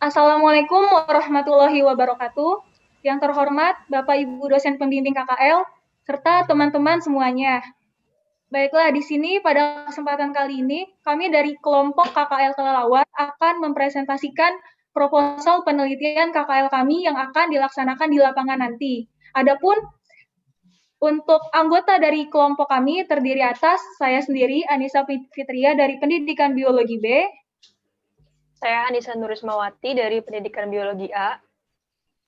Assalamualaikum warahmatullahi wabarakatuh. Yang terhormat Bapak Ibu dosen pembimbing KKL serta teman-teman semuanya. Baiklah, di sini pada kesempatan kali ini kami dari kelompok KKL Kelelawar akan mempresentasikan proposal penelitian KKL kami yang akan dilaksanakan di lapangan nanti. Adapun untuk anggota dari kelompok kami terdiri atas saya sendiri, Anissa Fitria dari Pendidikan Biologi B. Saya Anissa Nurismawati dari Pendidikan Biologi A.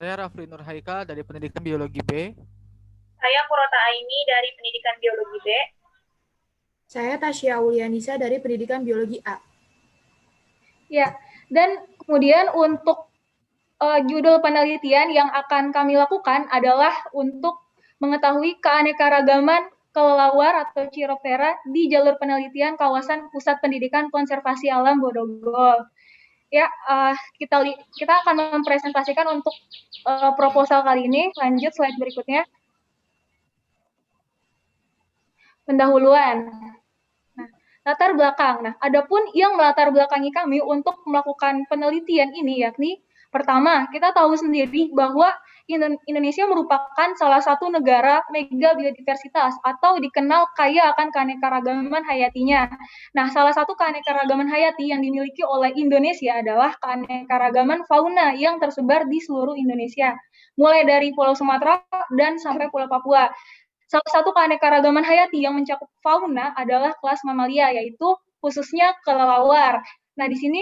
Saya Rafli Nur Haikal dari Pendidikan Biologi B. Saya Kurota Aini dari Pendidikan Biologi B. Saya Tasya Aulianisa dari Pendidikan Biologi A. Ya, dan kemudian untuk judul penelitian yang akan kami lakukan adalah untuk mengetahui keanekaragaman kelelawar atau Chiroptera di jalur penelitian kawasan Pusat Pendidikan Konservasi Alam Bodogol. Ya, kita akan mempresentasikan untuk proposal kali ini. Lanjut slide berikutnya. Pendahuluan. Nah, latar belakang. Nah, adapun yang melatar belakangi kami untuk melakukan penelitian ini yakni pertama, kita tahu sendiri bahwa Indonesia merupakan salah satu negara mega biodiversitas atau dikenal kaya akan keanekaragaman hayatinya. Nah, salah satu keanekaragaman hayati yang dimiliki oleh Indonesia adalah keanekaragaman fauna yang tersebar di seluruh Indonesia, mulai dari Pulau Sumatera dan sampai Pulau Papua. Salah satu keanekaragaman hayati yang mencakup fauna adalah kelas mamalia, yaitu khususnya kelelawar. Nah, di sini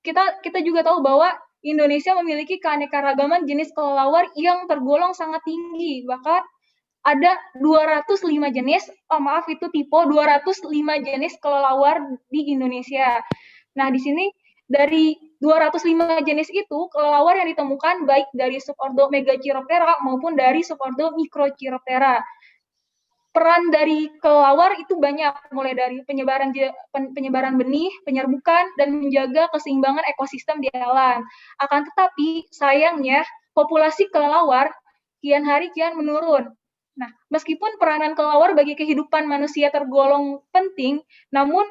kita juga tahu bahwa Indonesia memiliki keanekaragaman jenis kelelawar yang tergolong sangat tinggi. Bahkan ada 205 jenis, itu tipe 205 jenis kelelawar di Indonesia. Nah, di sini dari 205 jenis itu, kelelawar yang ditemukan baik dari subordo Megachiroptera maupun dari subordo Microchiroptera. Peran dari kelelawar itu banyak, mulai dari penyebaran benih, penyerbukan, dan menjaga keseimbangan ekosistem di alam. Akan tetapi, sayangnya, populasi kelelawar kian hari kian menurun. Nah, meskipun peranan kelelawar bagi kehidupan manusia tergolong penting, namun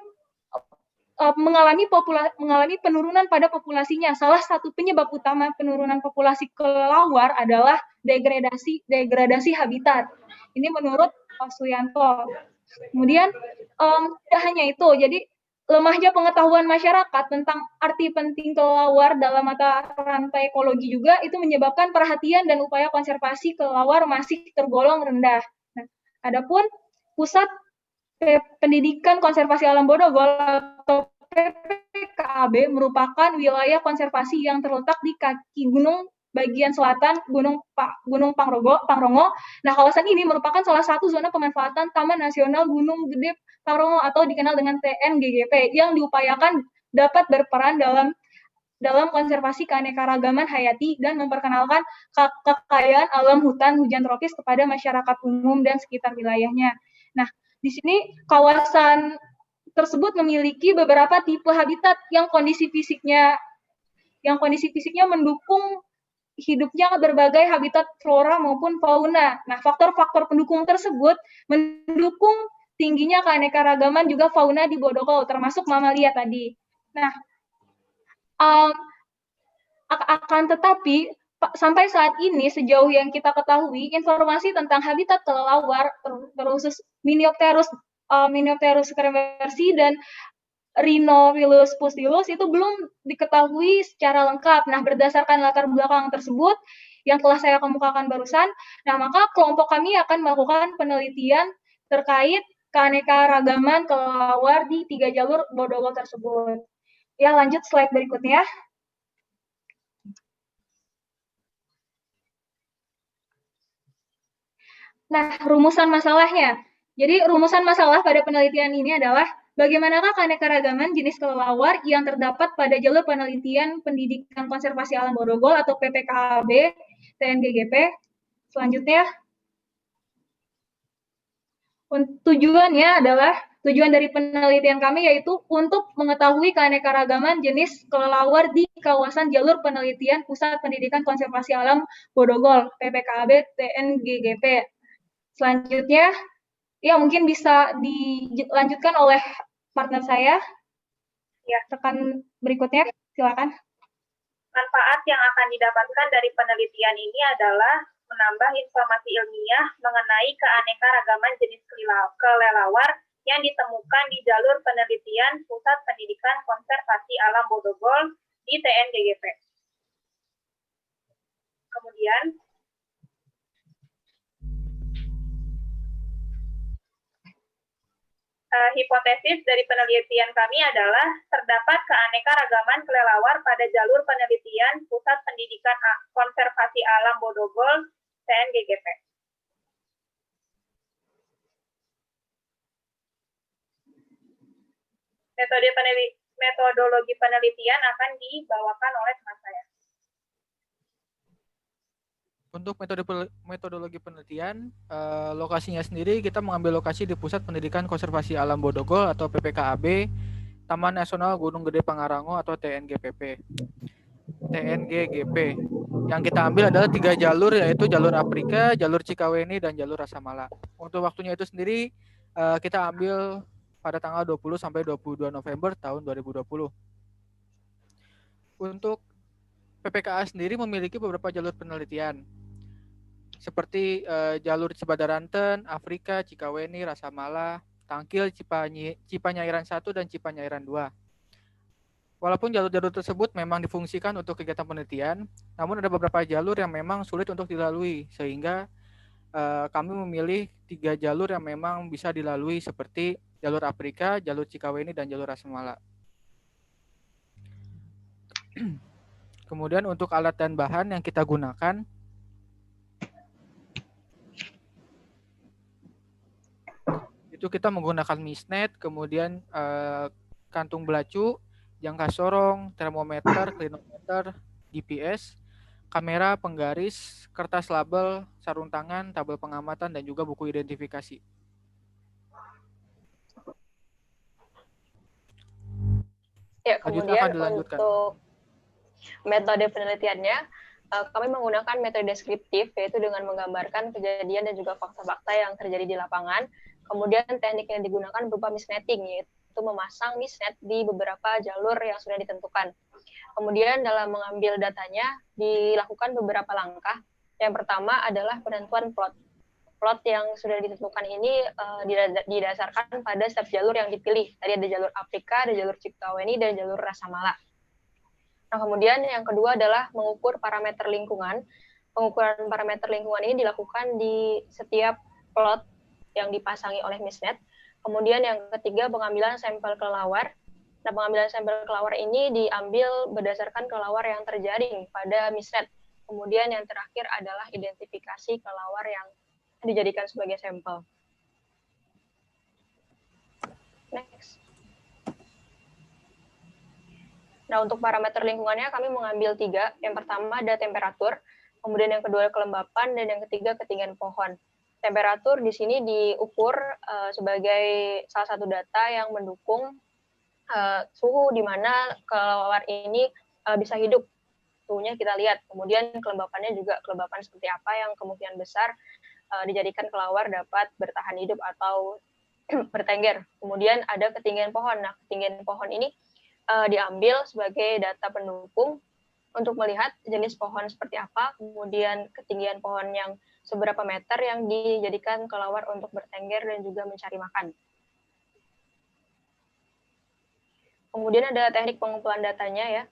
mengalami penurunan pada populasinya. Salah satu penyebab utama penurunan populasi kelelawar adalah degradasi habitat. Ini menurut Pak Suyanto. Kemudian tidak hanya itu, jadi lemahnya pengetahuan masyarakat tentang arti penting kelelawar dalam mata rantai ekologi juga itu menyebabkan perhatian dan upaya konservasi kelelawar masih tergolong rendah. Nah, adapun Pusat Pendidikan Konservasi Alam Bodogol atau PPKAB merupakan wilayah konservasi yang terletak di kaki gunung bagian selatan Gunung Pangrongo. Nah, kawasan ini merupakan salah satu zona pemanfaatan Taman Nasional Gunung Gede Pangrongo atau dikenal dengan TNGGP yang diupayakan dapat berperan dalam konservasi keanekaragaman hayati dan memperkenalkan kekayaan alam hutan hujan tropis kepada masyarakat umum dan sekitar wilayahnya. Nah, di sini kawasan tersebut memiliki beberapa tipe habitat yang kondisi fisiknya mendukung hidupnya berbagai habitat flora maupun fauna. Nah, faktor-faktor pendukung tersebut mendukung tingginya keanekaragaman juga fauna di Bodogol, termasuk mamalia tadi. Nah, akan tetapi sampai saat ini sejauh yang kita ketahui, informasi tentang habitat kelelawar, terkhusus Miniopterus cremersi dan Rhinophilus pusillus itu belum diketahui secara lengkap. Nah, berdasarkan latar belakang tersebut yang telah saya kemukakan barusan, nah maka kelompok kami akan melakukan penelitian terkait keanekaragaman kelelawar di 3 jalur Bodogol tersebut. Ya, lanjut slide berikutnya. Nah, rumusan masalahnya. Jadi, rumusan masalah pada penelitian ini adalah bagaimanakah keanekaragaman jenis kelelawar yang terdapat pada jalur penelitian Pendidikan Konservasi Alam Bodogol atau PPKAB TNGGP. Selanjutnya, tujuan dari penelitian kami yaitu untuk mengetahui keanekaragaman jenis kelelawar di kawasan jalur penelitian Pusat Pendidikan Konservasi Alam Bodogol PPKAB TNGGP. Selanjutnya, ya mungkin bisa dilanjutkan oleh partner saya. Ya. Rekan berikutnya, silakan. Manfaat yang akan didapatkan dari penelitian ini adalah menambah informasi ilmiah mengenai keanekaragaman jenis kelelawar yang ditemukan di jalur penelitian Pusat Pendidikan Konservasi Alam Bodogol di TNGGP. Kemudian, hipotesis dari penelitian kami adalah terdapat keanekaragaman kelelawar pada jalur penelitian Pusat Pendidikan Konservasi Alam Bodogol TNGGP. Metodologi penelitian akan dibawakan oleh teman saya. Untuk metodologi penelitian, lokasinya sendiri kita mengambil lokasi di Pusat Pendidikan Konservasi Alam Bodogol atau PPKAB, Taman Nasional Gunung Gede Pangrango atau TNGGP. Yang kita ambil adalah 3 jalur, yaitu jalur Afrika, jalur Cikaweni, dan jalur Rasamala. Untuk waktunya itu sendiri kita ambil pada tanggal 20 sampai 22 November tahun 2020. Untuk PPKA sendiri memiliki beberapa jalur penelitian, seperti jalur Cibadaranten, Afrika, Cikaweni, Rasamala, Tangkil, Cipanyairan 1, dan Cipanyairan 2. Walaupun jalur-jalur tersebut memang difungsikan untuk kegiatan penelitian, namun ada beberapa jalur yang memang sulit untuk dilalui, sehingga kami memilih 3 jalur yang memang bisa dilalui, seperti jalur Afrika, jalur Cikaweni, dan jalur Rasamala. Kemudian untuk alat dan bahan yang kita gunakan, itu kita menggunakan misnet, kemudian kantung belacu, jangka sorong, termometer, klinometer, GPS, kamera, penggaris, kertas label, sarung tangan, tabel pengamatan, dan juga buku identifikasi. Ya, kemudian untuk metode penelitiannya, kami menggunakan metode deskriptif, yaitu dengan menggambarkan kejadian dan juga fakta-fakta yang terjadi di lapangan. Kemudian teknik yang digunakan berupa misnetting, yaitu memasang misnet di beberapa jalur yang sudah ditentukan. Kemudian dalam mengambil datanya dilakukan beberapa langkah. Yang pertama adalah penentuan plot. Plot yang sudah ditentukan ini didasarkan pada setiap jalur yang dipilih. Tadi ada jalur Afrika, ada jalur Cikaweni, dan jalur Rasamala. Nah, kemudian yang kedua adalah mengukur parameter lingkungan. Pengukuran parameter lingkungan ini dilakukan di setiap plot yang dipasangi oleh misnet. Kemudian yang ketiga, pengambilan sampel kelelawar. Nah, pengambilan sampel kelelawar ini diambil berdasarkan kelelawar yang terjaring pada misnet. Kemudian yang terakhir adalah identifikasi kelelawar yang dijadikan sebagai sampel. Next. Nah, untuk parameter lingkungannya kami mengambil 3. Yang pertama ada temperatur, kemudian yang kedua kelembapan, dan yang ketiga ketinggian pohon. Temperatur di sini diukur sebagai salah satu data yang mendukung suhu di mana kelelawar ini bisa hidup. Suhunya kita lihat. Kemudian kelembapannya juga kelembapan seperti apa yang kemungkinan besar dijadikan kelelawar dapat bertahan hidup atau bertengger. Kemudian ada ketinggian pohon. Nah, ketinggian pohon ini diambil sebagai data pendukung untuk melihat jenis pohon seperti apa, kemudian ketinggian pohon yang seberapa meter yang dijadikan kelelawar untuk bertengger dan juga mencari makan. Kemudian ada teknik pengumpulan datanya ya.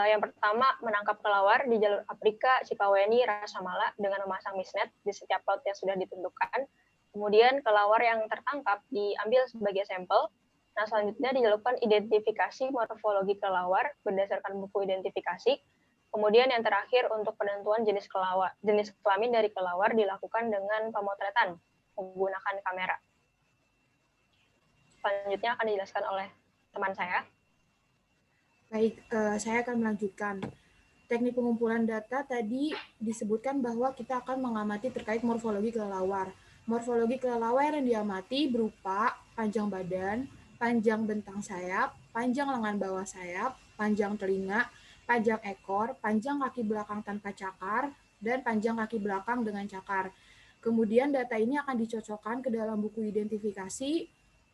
Yang pertama, menangkap kelelawar di jalur Afrika, Cikaweni, Rasamala dengan memasang misnet di setiap plot yang sudah ditentukan. Kemudian kelelawar yang tertangkap diambil sebagai sampel. Nah, selanjutnya dilakukan identifikasi morfologi kelelawar berdasarkan buku identifikasi. Kemudian yang terakhir untuk penentuan jenis kelamin dari kelelawar dilakukan dengan pemotretan menggunakan kamera. Selanjutnya akan dijelaskan oleh teman saya. Baik, saya akan melanjutkan. Teknik pengumpulan data tadi disebutkan bahwa kita akan mengamati terkait morfologi kelelawar. Morfologi kelelawar yang diamati berupa panjang badan, panjang bentang sayap, panjang lengan bawah sayap, panjang telinga, panjang ekor, panjang kaki belakang tanpa cakar, dan panjang kaki belakang dengan cakar. Kemudian data ini akan dicocokkan ke dalam buku identifikasi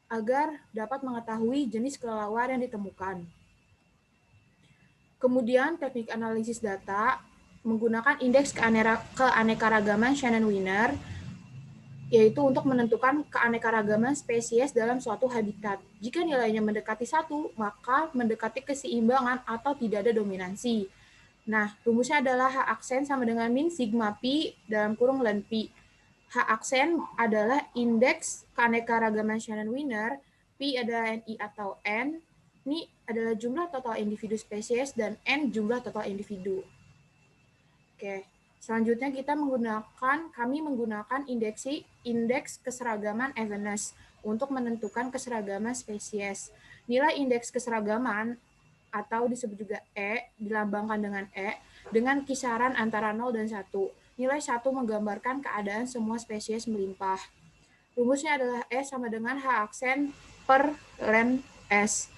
agar dapat mengetahui jenis kelelawar yang ditemukan. Kemudian teknik analisis data menggunakan indeks keanekaragaman Shannon-Wiener, yaitu untuk menentukan keanekaragaman spesies dalam suatu habitat. Jika nilainya mendekati 1, maka mendekati keseimbangan atau tidak ada dominansi. Nah, rumusnya adalah H aksen sama dengan min sigma pi dalam kurung ln pi. H aksen adalah indeks keanekaragaman Shannon-Wiener, pi adalah NI atau N, ini adalah jumlah total individu spesies, dan N jumlah total individu. Oke, selanjutnya kami menggunakan indeks keseragaman Evenness untuk menentukan keseragaman spesies. Nilai indeks keseragaman atau disebut juga E, dilambangkan dengan E, dengan kisaran antara 0 dan 1. Nilai 1 menggambarkan keadaan semua spesies melimpah. Rumusnya adalah E sama dengan H aksen per ln S.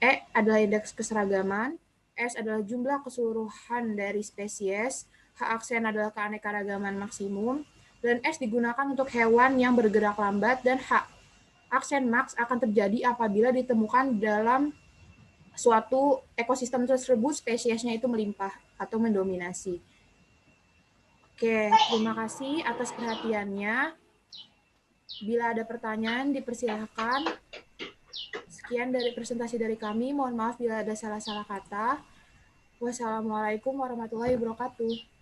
E adalah indeks keseragaman, S adalah jumlah keseluruhan dari spesies, H aksen adalah keanekaragaman maksimum, dan S digunakan untuk hewan yang bergerak lambat, dan H aksen max akan terjadi apabila ditemukan dalam suatu ekosistem tersebut spesiesnya itu melimpah atau mendominasi. Oke, terima kasih atas perhatiannya. Bila ada pertanyaan, dipersilahkan. Sekian dari presentasi dari kami. Mohon maaf bila ada salah-salah kata. Wassalamualaikum warahmatullahi wabarakatuh.